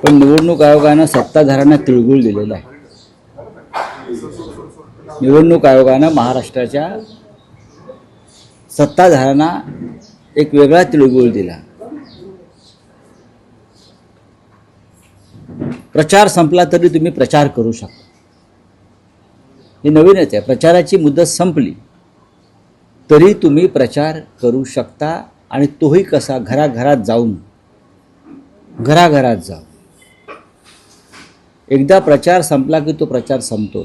पण निवडणूक आयोगानं सत्ताधाऱ्यांना तिळगुळ दिलेला आहे. निवडणूक आयोगानं महाराष्ट्राच्या सत्ताधाऱ्यांना एक वेगळा तिळगुळ दिला. प्रचार संपला तरी तुम्ही प्रचार करू शकता. हे नवीनच आहे. प्रचाराची मुदत संपली तरी तुम्ही प्रचार करू शकता आणि तोही कसा, घराघरात जाऊन. एकदा प्रचार संपला की तो प्रचार संपतो.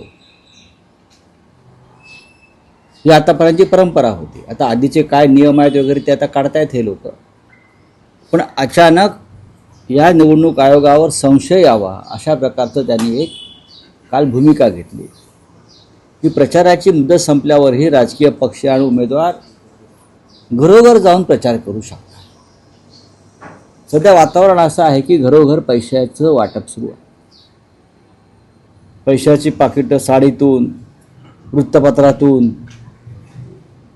ही आतापर्यंतची परंपरा होती. आता आधीचे काय नियम आहेत वगैरे ते आता काढतायत हे लोक. पण अचानक या निवडणूक आयोगावर संशय यावा अशा प्रकारचं त्यांनी एक काल भूमिका घेतली की प्रचाराची मुदत संपल्यावरही राजकीय पक्ष आणि उमेदवार घरोघर जाऊन प्रचार करू शकतात. सध्या वातावरण असं आहे की घरोघर पैशाचं वाटप सुरू आहे. पैशाची पाकिटं साडीतून, वृत्तपत्रातून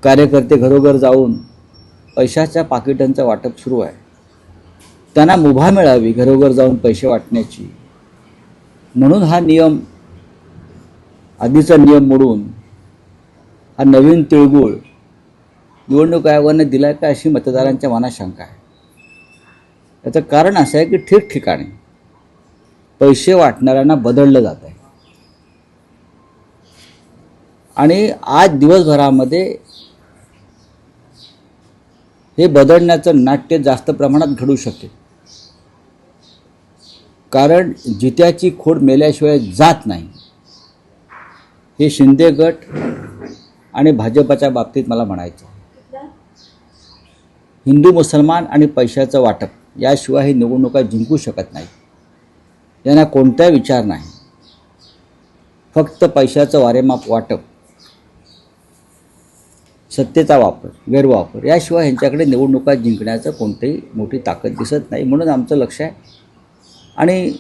कार्यकर्ते घरोघर जाऊन पैशाच्या पाकिटांचं वाटप सुरू आहे. त्यांना मुभा मिळावी घरोघर जाऊन पैसे वाटण्याची, म्हणून हा नियम, आधीचा नियम मोडून हा नवीन तिळगुळ निवडणूक आयोगाने दिला का अशी मतदारांच्या मनात शंका आहे. याचं कारण असं आहे की ठिकठिकाणी पैसे वाटणाऱ्यांना बदललं जात आहे आणि आज दिवसभरामध्ये हे बदलण्याचं नाट्य जास्त प्रमाणात घडू शकेल. कारण जित्याची खोड मेल्याशिवाय जात नाही, हे शिंदे गट आणि भाजपच्या बाबतीत मला म्हणायचं. हिंदू मुसलमान आणि पैशाचं वाटप याशिवाय ही निवडणुका जिंकू शकत नाही. यांना कोणता विचार नाही, फक्त पैशाचं वारेमाप वाटप, सत्तेचा वापर, गैरवापर, याशिवाय यांच्याकडे निवडणुका जिंकण्याचं कोणतीही मोठी ताकद दिसत नाही. म्हणून आमचं लक्ष आहे आणि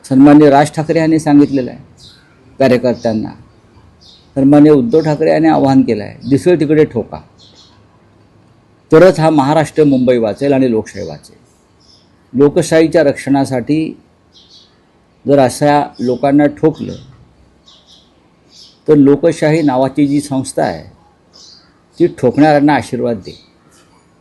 सन्माननीय राज ठाकरे यांनी सांगितलेलं आहे कार्यकर्त्यांना, सन्माननीय उद्धव ठाकरे यांनी आवाहन केलं आहे, दिसेल तिकडे ठोका, तरच हा महाराष्ट्र मुंबई वाचेल आणि लोकशाही वाचेल. लोकशाहीच्या रक्षणासाठी जर अशा लोकांना ठोकलं तर लोकशाही नावाची जी संस्था आहे ती ठोकणाऱ्यांना आशीर्वाद दे.